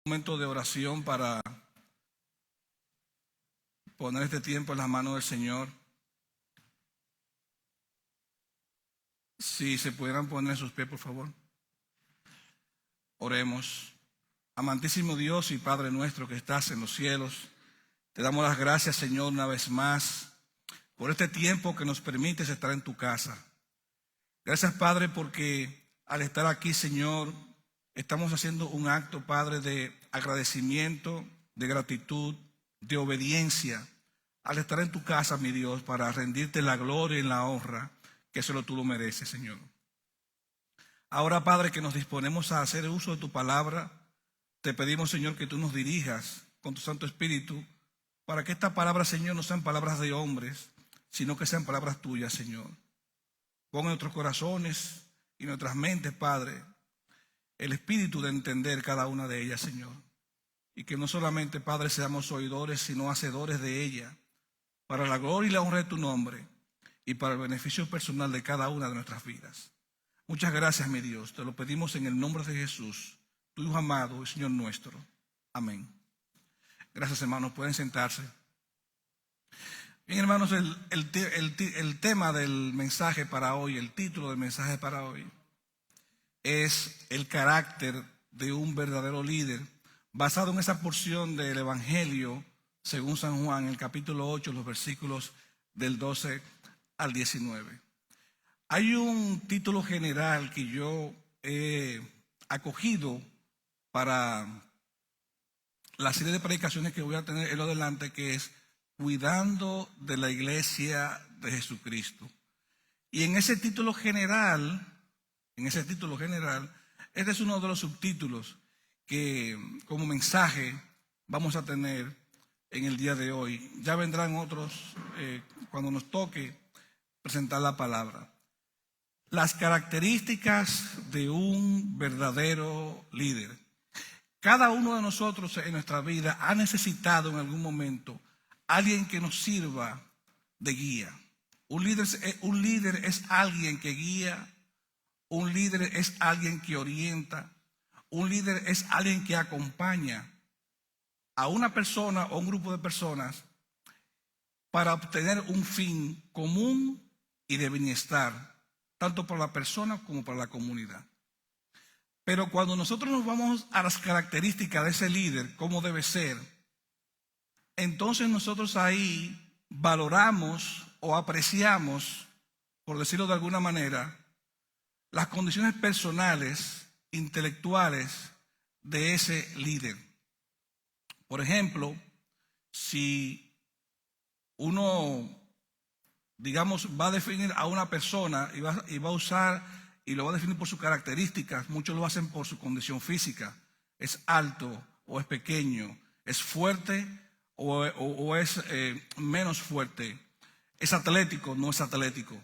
Momento de oración para poner este tiempo en las manos del Señor. Si se pudieran poner en sus pies, por favor. Oremos. Amantísimo Dios y Padre nuestro que estás en los cielos, te damos las gracias, Señor, una vez más por este tiempo que nos permites estar en tu casa. Gracias, Padre, porque al estar aquí, Señor, estamos haciendo un acto, Padre, de agradecimiento, de gratitud, de obediencia, al estar en tu casa, mi Dios, para rendirte la gloria y la honra, que solo tú lo mereces, Señor. Ahora, Padre, que nos disponemos a hacer uso de tu palabra, te pedimos, Señor, que tú nos dirijas con tu Santo Espíritu, para que estas palabras, Señor, no sean palabras de hombres, sino que sean palabras tuyas, Señor. Pon en nuestros corazones y nuestras mentes, Padre, el espíritu de entender cada una de ellas, Señor. Y que no solamente, Padre, seamos oidores, sino hacedores de ella, para la gloria y la honra de tu nombre y para el beneficio personal de cada una de nuestras vidas. Muchas gracias, mi Dios. Te lo pedimos en el nombre de Jesús, tu Hijo amado y Señor nuestro. Amén. Gracias, hermanos. Pueden sentarse. Bien, hermanos, el tema del mensaje para hoy, el título del mensaje para hoy, es el carácter de un verdadero líder, basado en esa porción del Evangelio según San Juan, el capítulo 8, los versículos del 12 al 19. Hay un título general que yo he acogido para la serie de predicaciones que voy a tener en lo adelante, que es Cuidando de la Iglesia de Jesucristo. Y en ese título general, este es uno de los subtítulos que como mensaje vamos a tener en el día de hoy. Ya vendrán otros cuando nos toque presentar la palabra. Las características de un verdadero líder. Cada uno de nosotros en nuestra vida ha necesitado en algún momento alguien que nos sirva de guía. Un líder es alguien que guía, un líder es alguien que orienta, un líder es alguien que acompaña a una persona o un grupo de personas para obtener un fin común y de bienestar, tanto para la persona como para la comunidad. Pero cuando nosotros nos vamos a las características de ese líder, cómo debe ser, entonces nosotros ahí valoramos o apreciamos, por decirlo de alguna manera, las condiciones personales, intelectuales de ese líder. Por ejemplo, si uno, digamos, va a definir a una persona y va a usar y lo va a definir por sus características, muchos lo hacen por su condición física. Es alto o es pequeño, es fuerte o es menos fuerte, es atlético, no es atlético.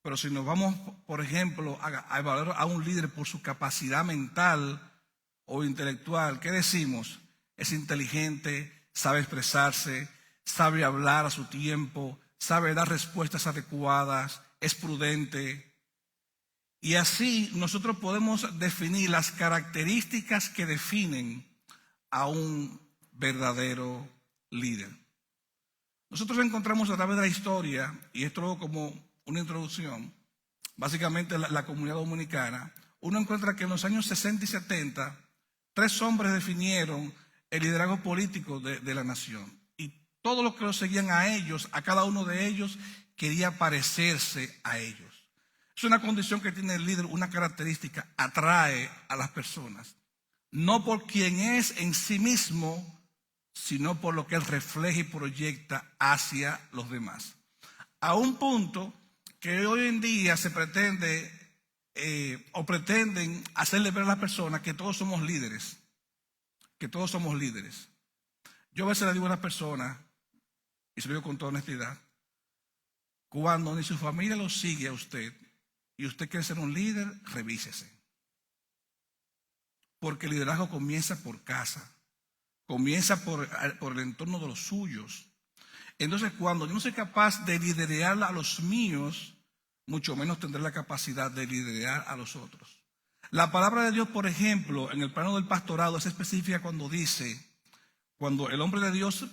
Pero si nos vamos, por ejemplo, a evaluar a un líder por su capacidad mental o intelectual, ¿qué decimos? Es inteligente, sabe expresarse, sabe hablar a su tiempo, sabe dar respuestas adecuadas, es prudente. Y así nosotros podemos definir las características que definen a un verdadero líder. Nosotros encontramos a través de la historia, y esto como una introducción, básicamente la comunidad dominicana, uno encuentra que en los años 60 y 70, 3 hombres definieron el liderazgo político de la nación. Y todos los que lo seguían a ellos, a cada uno de ellos, quería parecerse a ellos. Es una condición que tiene el líder, una característica, atrae a las personas. No por quien es en sí mismo, sino por lo que él refleja y proyecta hacia los demás. A un punto que hoy en día se pretende pretenden hacerle ver a las personas que todos somos líderes. Que todos somos líderes. Yo a veces le digo a las personas, y se lo digo con toda honestidad, cuando ni su familia lo sigue a usted y usted quiere ser un líder, revísese. Porque el liderazgo comienza por casa, comienza por el entorno de los suyos. Entonces, cuando yo no soy capaz de liderar a los míos, mucho menos tendré la capacidad de liderar a los otros. La palabra de Dios, por ejemplo, en el plano del pastorado es específica cuando el hombre de Dios,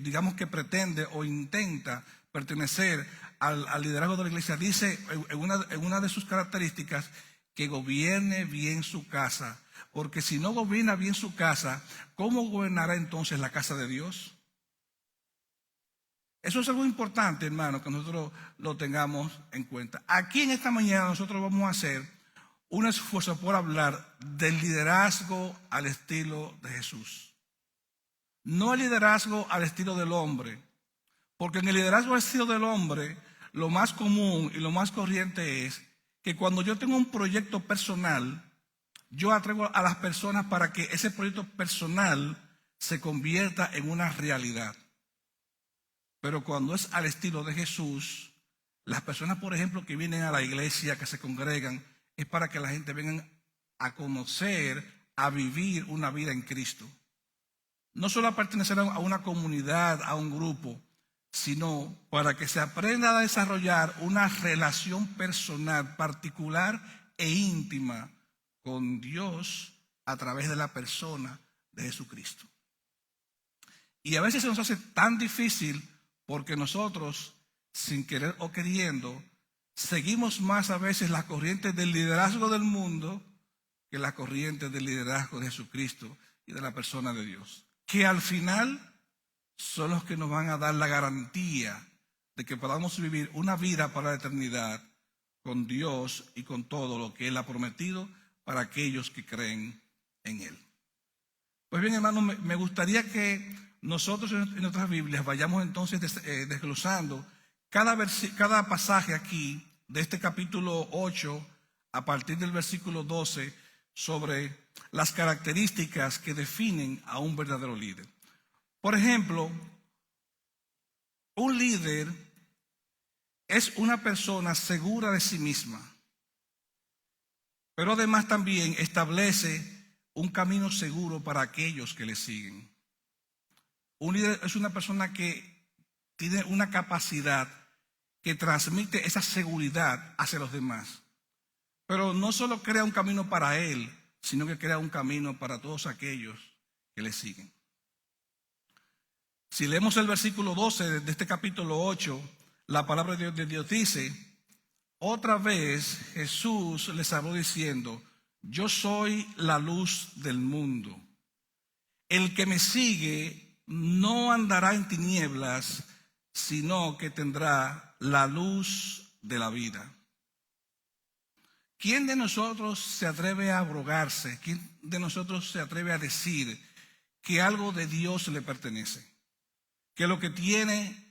digamos que pretende o intenta pertenecer al liderazgo de la iglesia, dice en una de sus características que gobierne bien su casa, porque si no gobierna bien su casa, ¿cómo gobernará entonces la casa de Dios? Eso es algo importante, hermano, que nosotros lo tengamos en cuenta. Aquí en esta mañana nosotros vamos a hacer un esfuerzo por hablar del liderazgo al estilo de Jesús. No el liderazgo al estilo del hombre, porque en el liderazgo al estilo del hombre, lo más común y lo más corriente es que cuando yo tengo un proyecto personal, yo atraigo a las personas para que ese proyecto personal se convierta en una realidad. Pero cuando es al estilo de Jesús, las personas, por ejemplo, que vienen a la iglesia, que se congregan, es para que la gente venga a conocer, a vivir una vida en Cristo. No solo a pertenecer a una comunidad, a un grupo, sino para que se aprenda a desarrollar una relación personal, particular e íntima con Dios a través de la persona de Jesucristo. Y a veces se nos hace tan difícil porque nosotros, sin querer o queriendo, seguimos más a veces las corrientes del liderazgo del mundo que las corrientes del liderazgo de Jesucristo y de la persona de Dios, que al final son los que nos van a dar la garantía de que podamos vivir una vida para la eternidad con Dios y con todo lo que Él ha prometido para aquellos que creen en Él. Pues bien, hermanos, me gustaría que nosotros en nuestras Biblias vayamos entonces desglosando cada pasaje aquí de este capítulo 8 a partir del versículo 12 sobre las características que definen a un verdadero líder. Por ejemplo, un líder es una persona segura de sí misma, pero además también establece un camino seguro para aquellos que le siguen. Un líder es una persona que tiene una capacidad que transmite esa seguridad hacia los demás. Pero no solo crea un camino para él, sino que crea un camino para todos aquellos que le siguen. Si leemos el versículo 12 de este capítulo 8, la palabra de Dios dice: otra vez Jesús les habló diciendo: yo soy la luz del mundo. El que me sigue no andará en tinieblas, sino que tendrá la luz de la vida. ¿Quién de nosotros se atreve a abrogarse? ¿Quién de nosotros se atreve a decir que algo de Dios le pertenece? Que lo que tiene,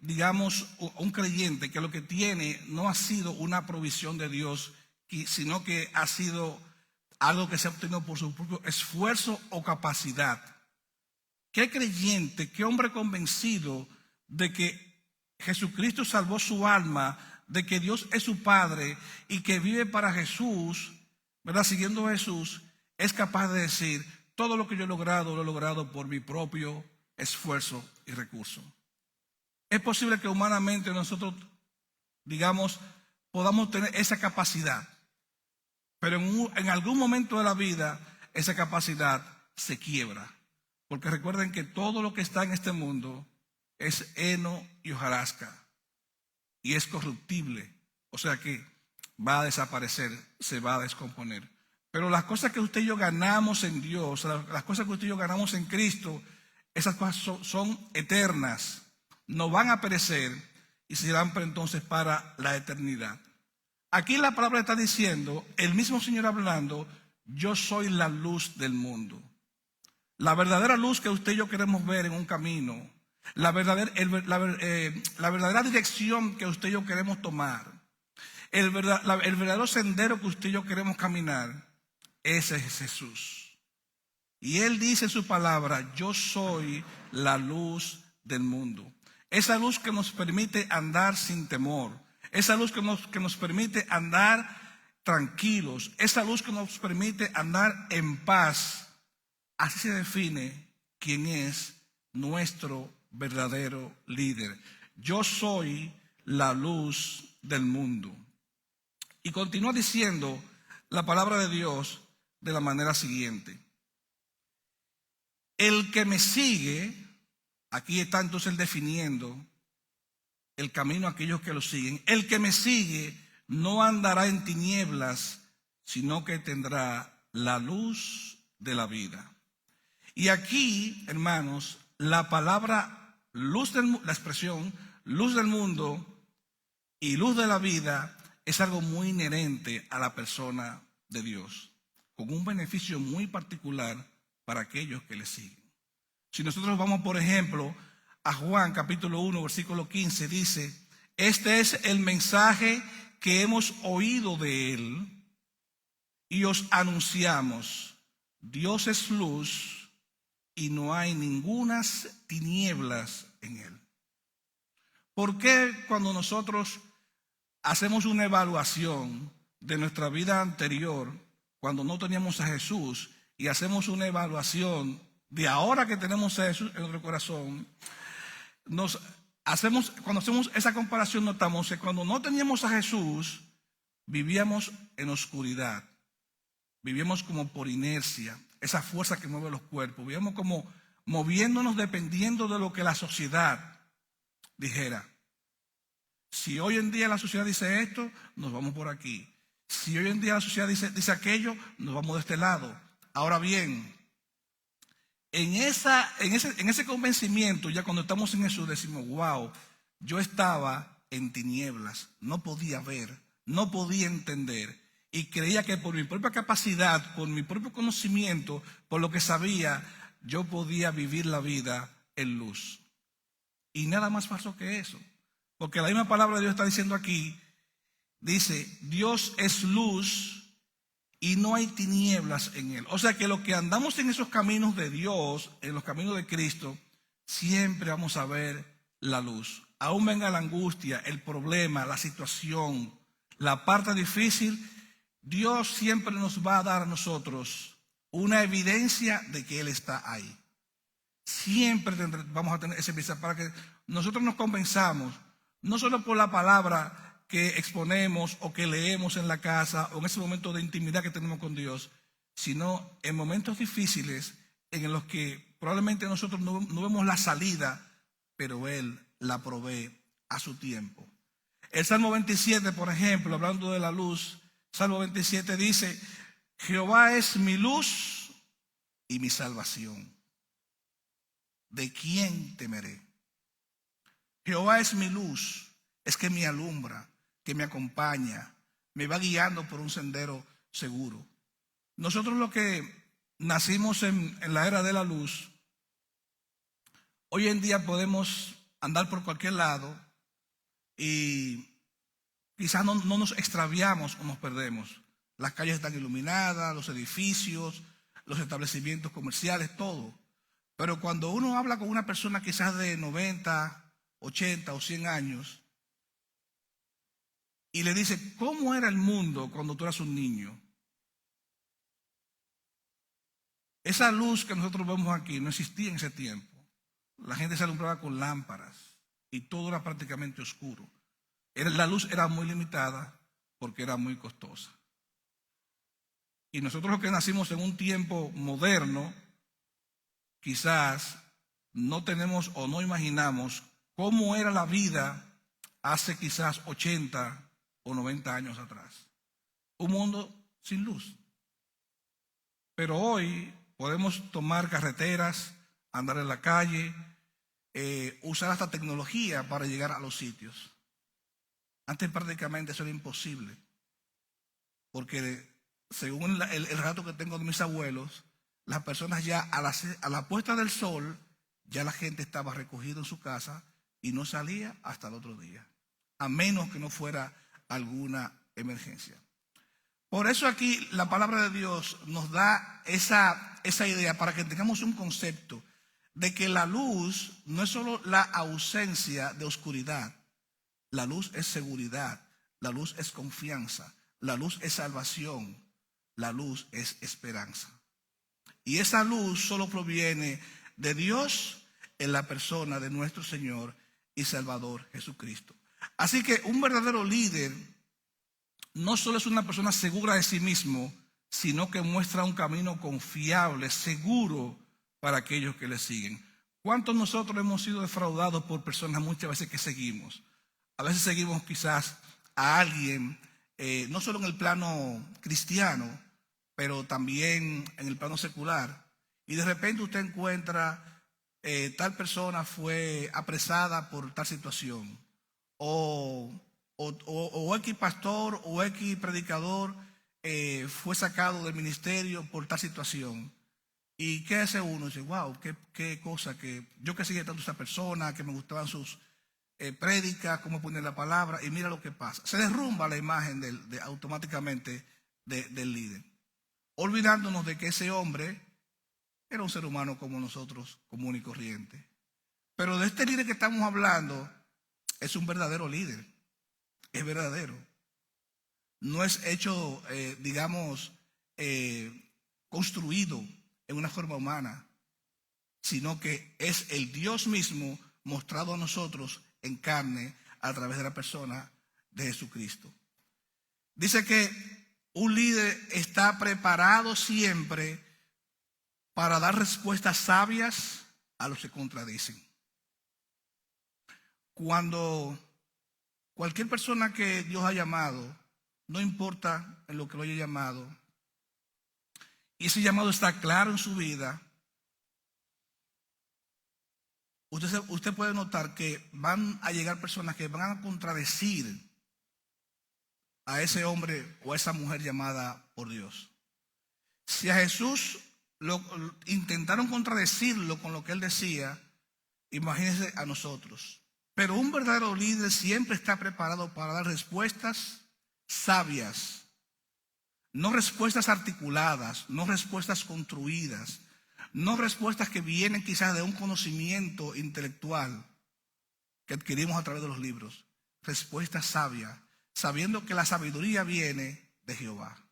digamos, un creyente, que lo que tiene no ha sido una provisión de Dios, sino que ha sido algo que se ha obtenido por su propio esfuerzo o capacidad. ¿Qué creyente, qué hombre convencido de que Jesucristo salvó su alma, de que Dios es su Padre y que vive para Jesús, ¿verdad? Siguiendo a Jesús, es capaz de decir: todo lo que yo lo he logrado por mi propio esfuerzo y recurso? Es posible que humanamente nosotros, digamos, podamos tener esa capacidad, pero en algún momento de la vida esa capacidad se quiebra. Porque recuerden que todo lo que está en este mundo es heno y hojarasca y es corruptible, o sea que va a desaparecer, se va a descomponer. Pero las cosas que usted y yo ganamos en Dios, las cosas que usted y yo ganamos en Cristo, esas cosas son eternas, no van a perecer y serán entonces para la eternidad. Aquí la palabra está diciendo, el mismo Señor hablando: yo soy la luz del mundo. La verdadera luz que usted y yo queremos ver en un camino, la verdadera dirección que usted y yo queremos tomar, el verdadero sendero que usted y yo queremos caminar, ese es Jesús. Y Él dice en su palabra: yo soy la luz del mundo. Esa luz que nos permite andar sin temor, esa luz que nos permite andar tranquilos, esa luz que nos permite andar en paz. Así se define quién es nuestro verdadero líder. Yo soy la luz del mundo. Y continúa diciendo la palabra de Dios de la manera siguiente. El que me sigue, aquí está entonces definiendo el camino a aquellos que lo siguen. El que me sigue no andará en tinieblas, sino que tendrá la luz de la vida. Y aquí, hermanos, la palabra luz la expresión luz del mundo y luz de la vida es algo muy inherente a la persona de Dios, con un beneficio muy particular para aquellos que le siguen. Si nosotros vamos, por ejemplo, a Juan capítulo 1, versículo 15, dice: este es el mensaje que hemos oído de él y os anunciamos: Dios es luz y no hay ningunas tinieblas en él. ¿Por qué cuando nosotros hacemos una evaluación de nuestra vida anterior, cuando no teníamos a Jesús, y hacemos una evaluación de ahora que tenemos a Jesús en nuestro corazón, cuando hacemos esa comparación notamos que cuando no teníamos a Jesús vivíamos en oscuridad, vivíamos como por inercia, esa fuerza que mueve los cuerpos, vivíamos como moviéndonos dependiendo de lo que la sociedad dijera. Si hoy en día la sociedad dice esto, nos vamos por aquí. Si hoy en día la sociedad dice aquello, nos vamos de este lado. Ahora bien, en ese convencimiento, ya cuando estamos en Jesús, decimos: wow, yo estaba en tinieblas, no podía ver, no podía entender, y creía que por mi propia capacidad, por mi propio conocimiento, por lo que sabía, yo podía vivir la vida en luz. Y nada más falso que eso, porque la misma palabra de Dios está diciendo aquí, dice: Dios es luz y no hay tinieblas en él. O sea que los que andamos en esos caminos de Dios, en los caminos de Cristo, siempre vamos a ver la luz. Aún venga la angustia, el problema, la situación, la parte difícil, Dios siempre nos va a dar a nosotros una evidencia de que Él está ahí. Siempre vamos a tener ese evidencia para que nosotros nos convenzamos, no solo por la palabra que exponemos o que leemos en la casa o en ese momento de intimidad que tenemos con Dios, sino en momentos difíciles en los que probablemente nosotros no vemos la salida, pero Él la provee a su tiempo. El Salmo 27, por ejemplo, hablando de la luz, Salmo 27 dice: Jehová es mi luz y mi salvación. ¿De quién temeré? Jehová es mi luz, es que me alumbra, que me acompaña, me va guiando por un sendero seguro. Nosotros los que nacimos en la era de la luz, hoy en día podemos andar por cualquier lado y quizás no nos extraviamos o nos perdemos. Las calles están iluminadas, los edificios, los establecimientos comerciales, todo. Pero cuando uno habla con una persona quizás de 90, 80 o 100 años y le dice: ¿cómo era el mundo cuando tú eras un niño? Esa luz que nosotros vemos aquí no existía en ese tiempo. La gente se alumbraba con lámparas y todo era prácticamente oscuro. La luz era muy limitada porque era muy costosa. Y nosotros los que nacimos en un tiempo moderno, quizás no tenemos o no imaginamos cómo era la vida hace quizás 80 o 90 años atrás. Un mundo sin luz. Pero hoy podemos tomar carreteras, andar en la calle, usar hasta tecnología para llegar a los sitios. Antes prácticamente eso era imposible, porque según el relato que tengo de mis abuelos, las personas ya a la puesta del sol, ya la gente estaba recogida en su casa y no salía hasta el otro día, a menos que no fuera alguna emergencia. Por eso aquí la palabra de Dios nos da esa idea para que tengamos un concepto de que la luz no es solo la ausencia de oscuridad. La luz es seguridad, la luz es confianza, la luz es salvación, la luz es esperanza. Y esa luz solo proviene de Dios en la persona de nuestro Señor y Salvador Jesucristo. Así que un verdadero líder no solo es una persona segura de sí mismo, sino que muestra un camino confiable, seguro para aquellos que le siguen. ¿Cuántos nosotros hemos sido defraudados por personas muchas veces que seguimos? A veces seguimos quizás a alguien, no solo en el plano cristiano, pero también en el plano secular. Y de repente usted encuentra, tal persona fue apresada por tal situación. O X pastor o X predicador fue sacado del ministerio por tal situación. ¿Y qué hace uno? Dice, wow, qué cosa, que yo que seguía tanto a esa persona, que me gustaban sus prédicas, cómo poner la palabra, y mira lo que pasa. Se derrumba la imagen automáticamente del líder, olvidándonos de que ese hombre era un ser humano como nosotros, común y corriente. Pero de este líder que estamos hablando, es un verdadero líder, es verdadero. No es hecho, construido en una forma humana, sino que es el Dios mismo mostrado a nosotros en carne a través de la persona de Jesucristo. Dice que un líder está preparado siempre para dar respuestas sabias a los que contradicen. Cuando cualquier persona que Dios ha llamado, no importa en lo que lo haya llamado, y ese llamado está claro en su vida, usted puede notar que van a llegar personas que van a contradecir a ese hombre o a esa mujer llamada por Dios. Si a Jesús intentaron contradecirlo con lo que él decía, imagínense a nosotros. Pero un verdadero líder siempre está preparado para dar respuestas sabias, no respuestas articuladas, no respuestas construidas, no respuestas que vienen quizás de un conocimiento intelectual que adquirimos a través de los libros. Respuestas sabias, sabiendo que la sabiduría viene de Jehová.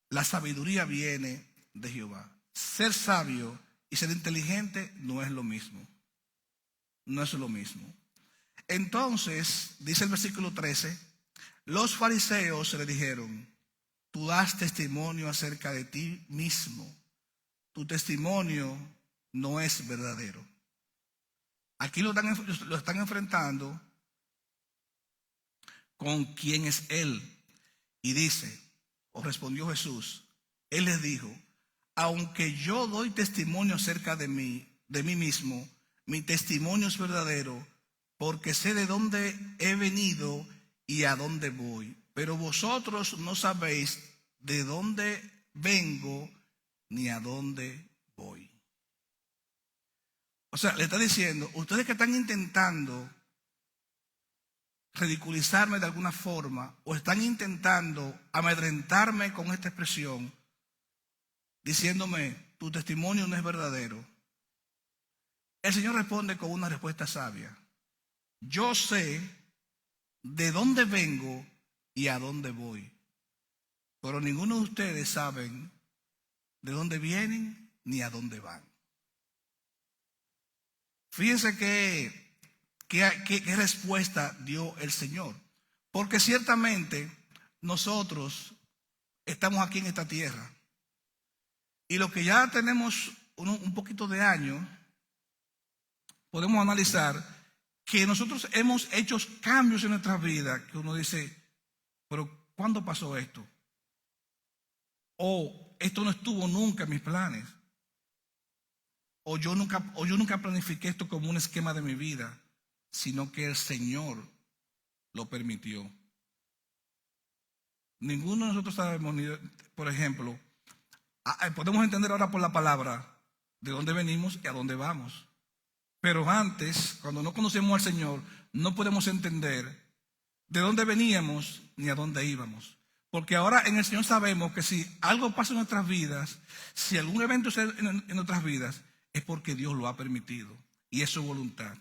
La sabiduría viene de Jehová. Ser sabio y ser inteligente no es lo mismo. No es lo mismo. Entonces, dice el versículo 13, los fariseos le dijeron, tú das testimonio acerca de ti mismo. Tu testimonio no es verdadero. Aquí lo están enfrentando con quién es él. Y dice, o respondió Jesús, él les dijo, aunque yo doy testimonio acerca de mí mismo, mi testimonio es verdadero, porque sé de dónde he venido y a dónde voy. Pero vosotros no sabéis de dónde vengo ni a dónde voy. O sea, le está diciendo, ustedes que están intentando ridiculizarme de alguna forma o están intentando amedrentarme con esta expresión, diciéndome, tu testimonio no es verdadero. El Señor responde con una respuesta sabia. Yo sé de dónde vengo y a dónde voy, pero ninguno de ustedes saben de dónde vienen ni a dónde van. Fíjense qué respuesta dio el Señor, porque ciertamente nosotros estamos aquí en esta tierra y lo que ya tenemos un poquito de años, podemos analizar que nosotros hemos hecho cambios en nuestra vida que uno dice, pero ¿cuándo pasó esto? O esto no estuvo nunca en mis planes. O yo nunca planifiqué esto como un esquema de mi vida, sino que el Señor lo permitió. Ninguno de nosotros sabemos, por ejemplo, podemos entender ahora por la palabra de dónde venimos y a dónde vamos. Pero antes, cuando no conocemos al Señor, no podemos entender de dónde veníamos ni a dónde íbamos. Porque ahora en el Señor sabemos que si algo pasa en nuestras vidas, si algún evento sucede en nuestras vidas, es porque Dios lo ha permitido y es su voluntad.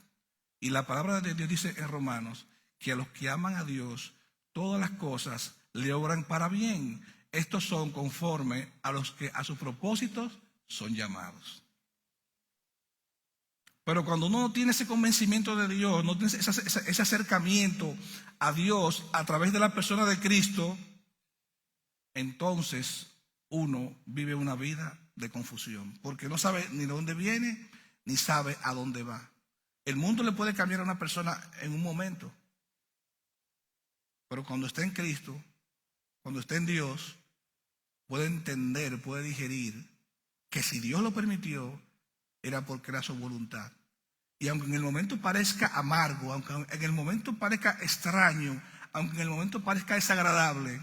Y la palabra de Dios dice en Romanos que a los que aman a Dios, todas las cosas le obran para bien. Estos son conforme a los que a sus propósitos son llamados. Pero cuando uno no tiene ese convencimiento de Dios, no tiene ese acercamiento a Dios a través de la persona de Cristo, entonces uno vive una vida de confusión, porque no sabe ni de dónde viene, ni sabe a dónde va. El mundo le puede cambiar a una persona en un momento, pero cuando está en Cristo, cuando está en Dios, puede entender, puede digerir que si Dios lo permitió, era porque era su voluntad. Y aunque en el momento parezca amargo, aunque en el momento parezca extraño, aunque en el momento parezca desagradable,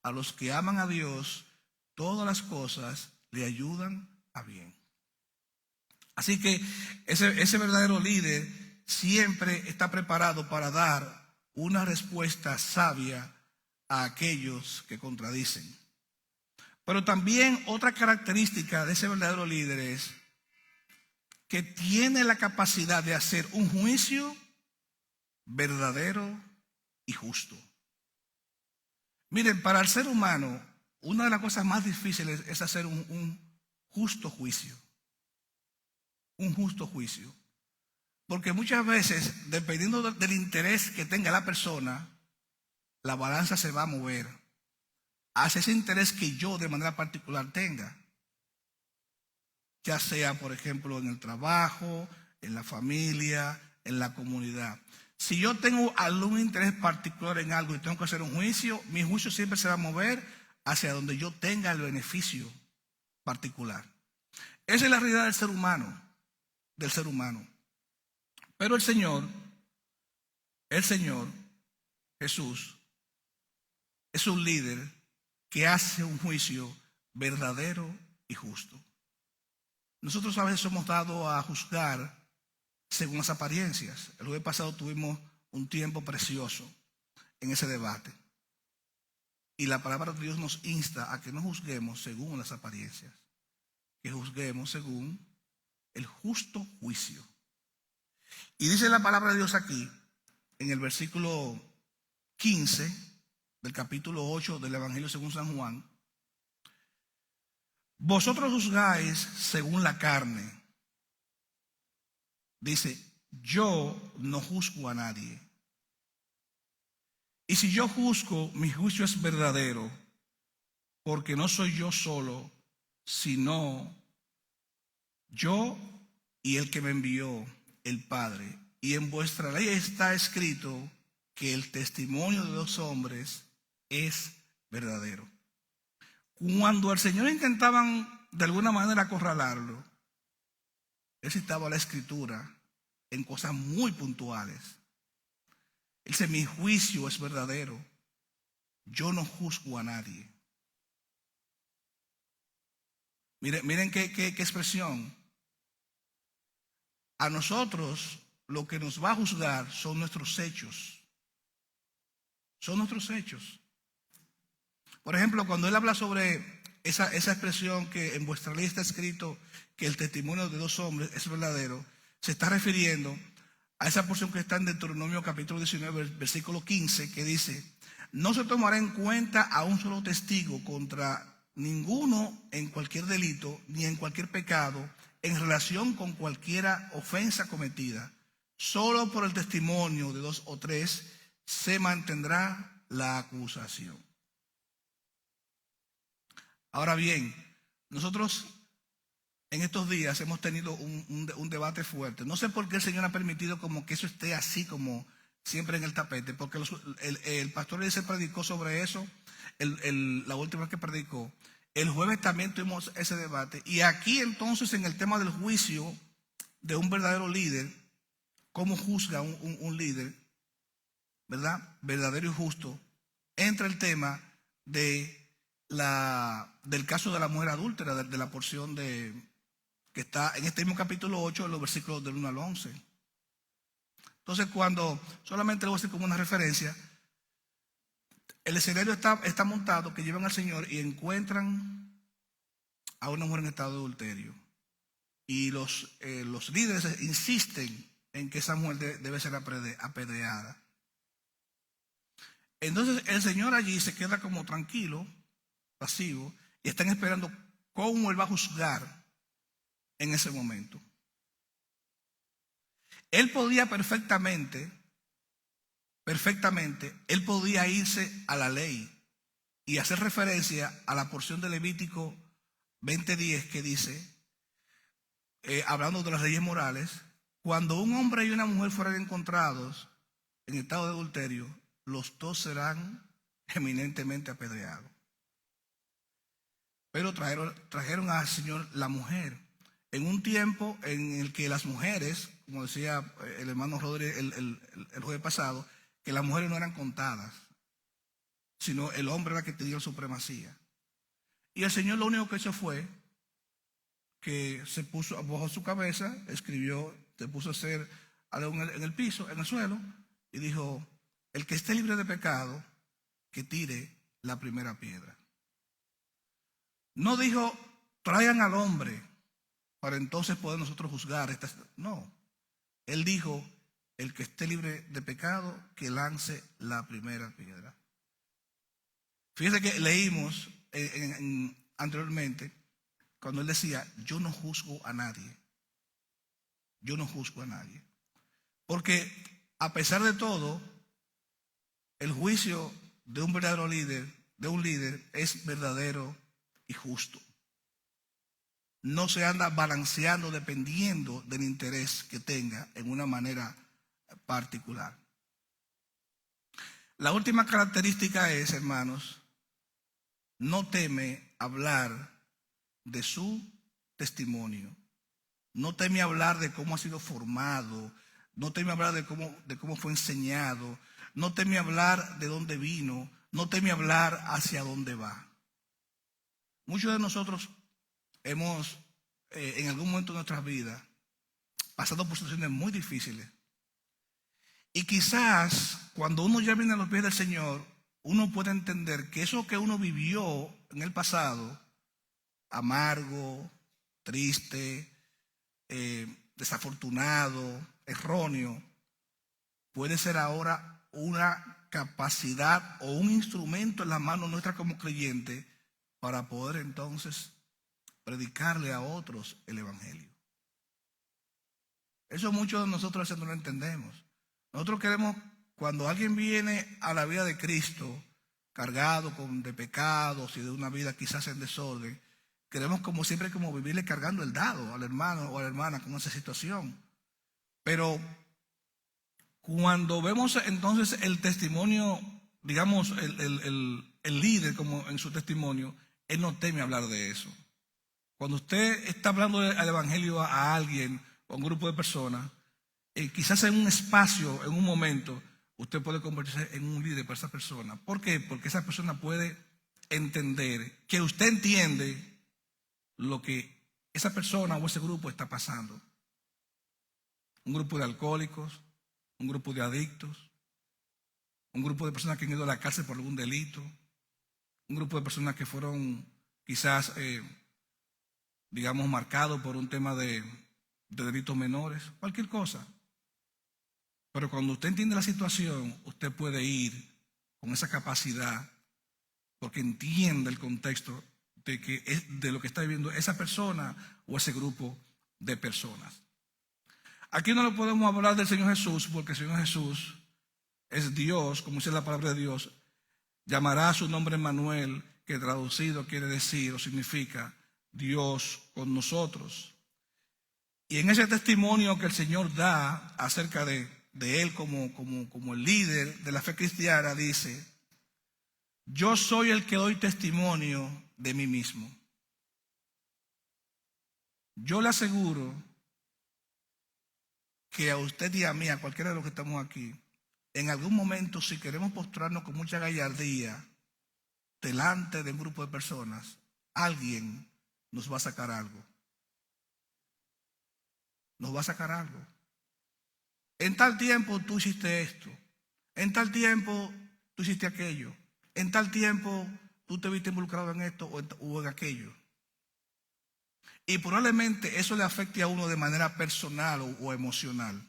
a los que aman a Dios, todas las cosas le ayudan a bien. Así que ese verdadero líder siempre está preparado para dar una respuesta sabia a aquellos que contradicen. Pero también otra característica de ese verdadero líder es que tiene la capacidad de hacer un juicio verdadero y justo. Miren, para el ser humano, una de las cosas más difíciles es hacer un justo juicio. Un justo juicio. Porque muchas veces, dependiendo del interés que tenga la persona, la balanza se va a mover hacia ese interés que yo de manera particular tenga. Ya sea, por ejemplo, en el trabajo, en la familia, en la comunidad. Si yo tengo algún interés particular en algo y tengo que hacer un juicio, mi juicio siempre se va a mover hacia donde yo tenga el beneficio particular. Esa es la realidad del ser humano, Pero el Señor, Jesús, es un líder que hace un juicio verdadero y justo. Nosotros a veces somos dados a juzgar según las apariencias. El jueves pasado tuvimos un tiempo precioso en ese debate. Y la palabra de Dios nos insta a que no juzguemos según las apariencias, que juzguemos según el justo juicio. Y dice la palabra de Dios aquí, en el versículo 15 del capítulo 8 del Evangelio según San Juan: vosotros juzgáis según la carne. Dice, yo no juzgo a nadie. Y si yo juzgo, mi juicio es verdadero, porque no soy yo solo, sino yo y el que me envió, el Padre. Y en vuestra ley está escrito que el testimonio de los hombres es verdadero. Cuando al Señor intentaban de alguna manera acorralarlo, Él citaba la Escritura en cosas muy puntuales. Él dice, mi juicio es verdadero, yo no juzgo a nadie. Miren qué expresión. A nosotros lo que nos va a juzgar son nuestros hechos. Son nuestros hechos. Por ejemplo, cuando él habla sobre esa expresión que en vuestra ley está escrito que el testimonio de dos hombres es verdadero, se está refiriendo a esa porción que está en Deuteronomio capítulo 19, versículo 15, que dice, no se tomará en cuenta a un solo testigo contra ninguno en cualquier delito ni en cualquier pecado en relación con cualquiera ofensa cometida. Solo por el testimonio de 2 o 3 se mantendrá la acusación. Ahora bien, nosotros en estos días hemos tenido un debate fuerte. No sé por qué el Señor ha permitido como que eso esté así como siempre en el tapete, porque el pastor Eliezer predicó sobre eso la última vez que predicó. El jueves también tuvimos ese debate. Y aquí entonces en el tema del juicio de un verdadero líder, cómo juzga un líder, ¿verdad? Verdadero y justo, entra el tema del caso de la mujer adúltera, de la porción que está en este mismo capítulo 8, en los versículos del 1 al 11. Entonces, cuando solamente le voy a decir como una referencia, el escenario está montado que llevan al Señor y encuentran a una mujer en estado de adulterio. Y los líderes insisten en que esa mujer debe ser apedreada. Entonces el Señor allí se queda como tranquilo, pasivo, y están esperando cómo Él va a juzgar en ese momento. Él podía él podía irse a la ley y hacer referencia a la porción de Levítico 20:10 que dice, hablando de las leyes morales, cuando un hombre y una mujer fueran encontrados en estado de adulterio, los dos serán eminentemente apedreados. Pero trajeron al Señor la mujer en un tiempo en el que las mujeres, como decía el hermano Rodríguez el jueves pasado, que las mujeres no eran contadas, sino el hombre era el que tenía supremacía. Y el Señor lo único que hizo fue que se puso bajo su cabeza, escribió, se puso a hacer algo en el piso, en el suelo, y dijo, el que esté libre de pecado, que tire la primera piedra. No dijo, traigan al hombre para entonces poder nosotros juzgar. No, él dijo, el que esté libre de pecado, que lance la primera piedra. Fíjense que leímos anteriormente, cuando él decía, yo no juzgo a nadie. Yo no juzgo a nadie. Porque a pesar de todo, el juicio de un verdadero líder, de un líder, es verdadero y justo. No se anda balanceando dependiendo del interés que tenga en una manera particular. La última característica es, hermanos, no teme hablar de su testimonio. No teme hablar de cómo ha sido formado. No teme hablar de cómo fue enseñado. No teme hablar de dónde vino. No teme hablar hacia dónde va. Muchos de nosotros hemos, en algún momento de nuestras vidas, pasado por situaciones muy difíciles. Y quizás cuando uno ya viene a los pies del Señor, uno puede entender que eso que uno vivió en el pasado, amargo, triste, desafortunado, erróneo, puede ser ahora una capacidad o un instrumento en la mano nuestra como creyentes para poder entonces predicarle a otros el evangelio. Eso muchos de nosotros a veces no lo entendemos. Nosotros queremos, cuando alguien viene a la vida de Cristo cargado de pecados y de una vida quizás en desorden, queremos como siempre como vivirle cargando el dado al hermano o a la hermana con esa situación. Pero cuando vemos entonces el testimonio, digamos, el líder como en su testimonio, él no teme hablar de eso. Cuando usted está hablando al evangelio a alguien o a un grupo de personas, quizás en un espacio, en un momento, usted puede convertirse en un líder para esa persona. ¿Por qué? Porque esa persona puede entender que usted entiende lo que esa persona o ese grupo está pasando. Un grupo de alcohólicos, un grupo de adictos, un grupo de personas que han ido a la cárcel por algún delito, un grupo de personas que fueron quizás, digamos, marcados por un tema de delitos menores, cualquier cosa. Pero cuando usted entiende la situación, usted puede ir con esa capacidad porque entiende el contexto de lo que está viviendo esa persona o ese grupo de personas. Aquí no le podemos hablar del Señor Jesús porque el Señor Jesús es Dios, como dice la palabra de Dios. Llamará su nombre Emmanuel, que traducido quiere decir o significa Dios con nosotros. Y en ese testimonio que el Señor da acerca de Él como el líder de la fe cristiana, dice, yo soy el que doy testimonio de mí mismo. Yo le aseguro que a usted y a mí, a cualquiera de los que estamos aquí, en algún momento, si queremos postrarnos con mucha gallardía delante de un grupo de personas, alguien nos va a sacar algo. Nos va a sacar algo. En tal tiempo tú hiciste esto. En tal tiempo tú hiciste aquello. En tal tiempo tú te viste involucrado en esto o en aquello. Y probablemente eso le afecte a uno de manera personal o emocional.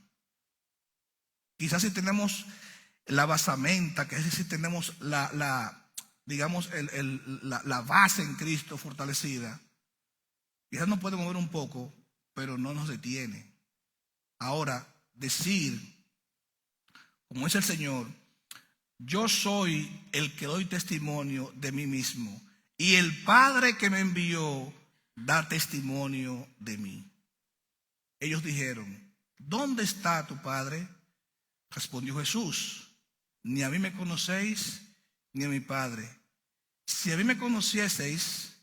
Quizás si tenemos la basamenta, que es decir, si tenemos digamos, la base en Cristo fortalecida, quizás nos puede mover un poco, pero no nos detiene. Ahora, decir, como es el Señor, yo soy el que doy testimonio de mí mismo, y el Padre que me envió da testimonio de mí. Ellos dijeron, ¿dónde está tu Padre? Respondió Jesús, ni a mí me conocéis, ni a mi Padre. Si a mí me conocieseis,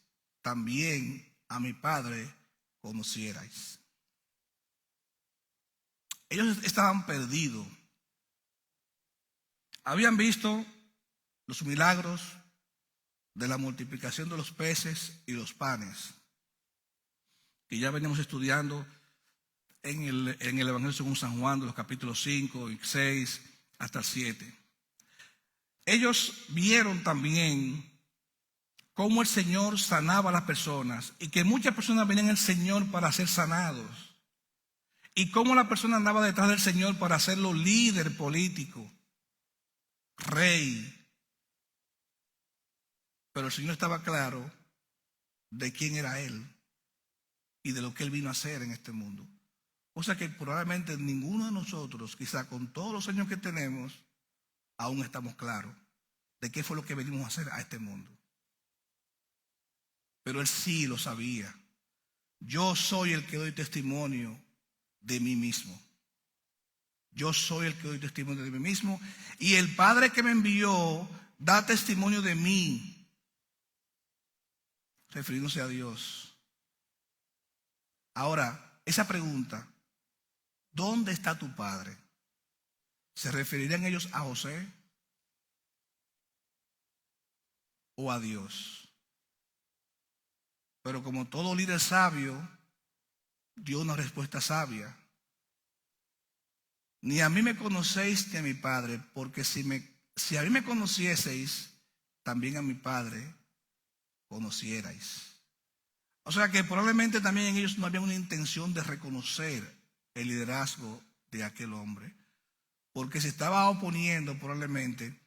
también a mi Padre conocierais. Ellos estaban perdidos. Habían visto los milagros de la multiplicación de los peces y los panes, que ya venimos estudiando en el Evangelio según San Juan, de los capítulos 5 y 6 hasta el 7. Ellos vieron también cómo el Señor sanaba a las personas y que muchas personas venían al Señor para ser sanados, y cómo la persona andaba detrás del Señor para hacerlo líder político, rey. Pero el Señor estaba claro de quién era Él y de lo que Él vino a hacer en este mundo. O sea que probablemente ninguno de nosotros, quizá con todos los años que tenemos, aún estamos claros de qué fue lo que venimos a hacer a este mundo. Pero Él sí lo sabía. Yo soy el que doy testimonio de mí mismo. Yo soy el que doy testimonio de mí mismo, y el Padre que me envió da testimonio de mí, refiriéndose a Dios. Ahora, esa pregunta, ¿dónde está tu Padre? ¿Se referirían ellos a José o a Dios? Pero como todo líder sabio, dio una respuesta sabia. Ni a mí me conocéis ni a mi Padre, porque si a mí me conocieseis, también a mi Padre conocierais. O sea que probablemente también en ellos no había una intención de reconocer el liderazgo de aquel hombre, porque se estaba oponiendo probablemente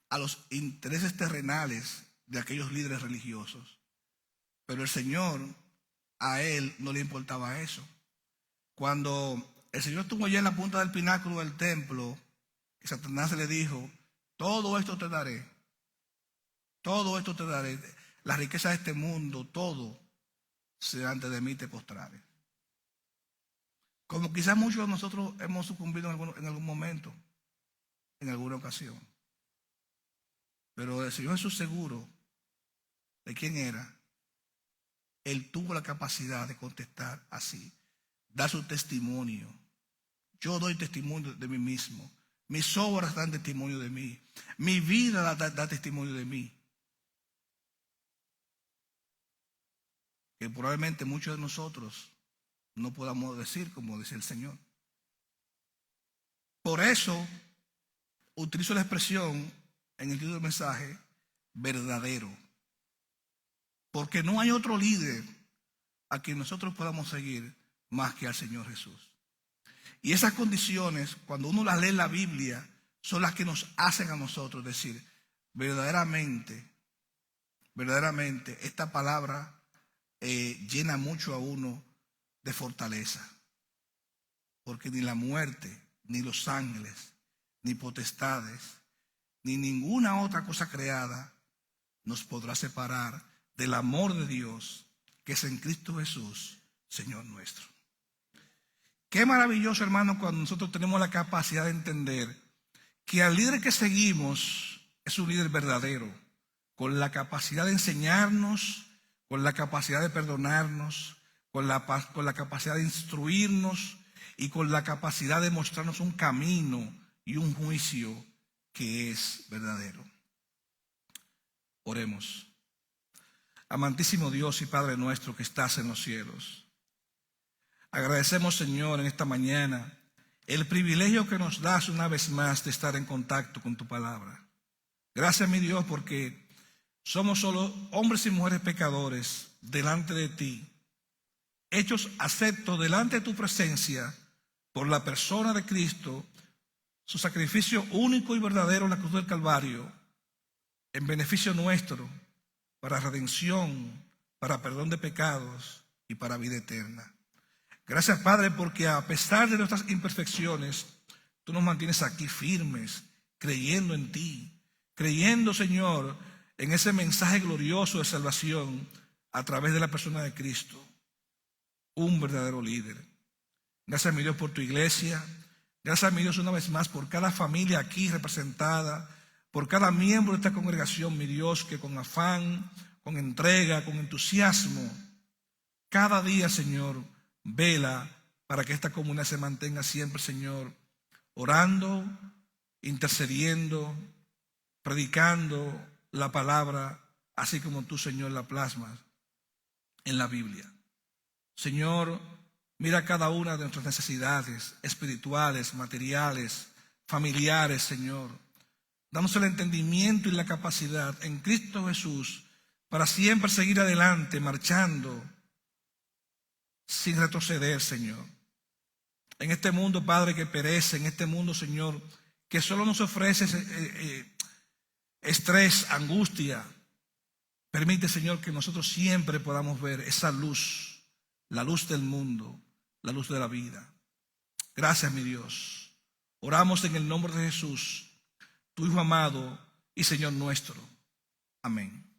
a los intereses terrenales de aquellos líderes religiosos. Pero el Señor, a él no le importaba eso. Cuando el Señor estuvo allá en la punta del pináculo del templo, y Satanás le dijo, todo esto te daré, la riqueza de este mundo, todo, si delante de mí te postrares. Como quizás muchos de nosotros hemos sucumbido en algún momento, en alguna ocasión. Pero el Señor Jesús, seguro de quién era, Él tuvo la capacidad de contestar así, dar su testimonio. Yo doy testimonio de mí mismo. Mis obras dan testimonio de mí. Mi vida da testimonio de mí. Que probablemente muchos de nosotros no podamos decir como dice el Señor. Por eso utilizo la expresión en el título del mensaje, verdadero. Porque no hay otro líder a quien nosotros podamos seguir más que al Señor Jesús. Y esas condiciones, cuando uno las lee en la Biblia, son las que nos hacen a nosotros decir, verdaderamente, esta palabra llena mucho a uno de fortaleza. Porque ni la muerte, ni los ángeles, ni potestades, ni ninguna otra cosa creada nos podrá separar del amor de Dios que es en Cristo Jesús, Señor nuestro. Qué maravilloso, hermano, cuando nosotros tenemos la capacidad de entender que al líder que seguimos es un líder verdadero, con la capacidad de enseñarnos, con la capacidad de perdonarnos, con la capacidad de instruirnos y con la capacidad de mostrarnos un camino y un juicio que es verdadero. Oremos. Amantísimo Dios y Padre nuestro que estás en los cielos, agradecemos, Señor, en esta mañana el privilegio que nos das una vez más de estar en contacto con tu palabra. Gracias, mi Dios, porque somos solo hombres y mujeres pecadores delante de ti, hechos aceptos delante de tu presencia por la persona de Cristo, su sacrificio único y verdadero en la cruz del Calvario, en beneficio nuestro, para redención, para perdón de pecados y para vida eterna. Gracias, Padre, porque a pesar de nuestras imperfecciones, tú nos mantienes aquí firmes, creyendo en ti, creyendo, Señor, en ese mensaje glorioso de salvación a través de la persona de Cristo, un verdadero líder. Gracias, mi Dios, por tu iglesia. Gracias, mi Dios, una vez más por cada familia aquí representada, por cada miembro de esta congregación, mi Dios, que con afán, con entrega, con entusiasmo, cada día, Señor, vela para que esta comunidad se mantenga siempre, Señor, orando, intercediendo, predicando la palabra, así como tú, Señor, la plasmas en la Biblia. Señor, mira cada una de nuestras necesidades espirituales, materiales, familiares, Señor. Danos el entendimiento y la capacidad en Cristo Jesús para siempre seguir adelante, marchando, sin retroceder, Señor. En este mundo, Padre, que perece, en este mundo, Señor, que solo nos ofrece estrés, angustia. Permite, Señor, que nosotros siempre podamos ver esa luz, la luz del mundo, la luz de la vida. Gracias, mi Dios. Oramos en el nombre de Jesús, tu Hijo amado y Señor nuestro. Amén.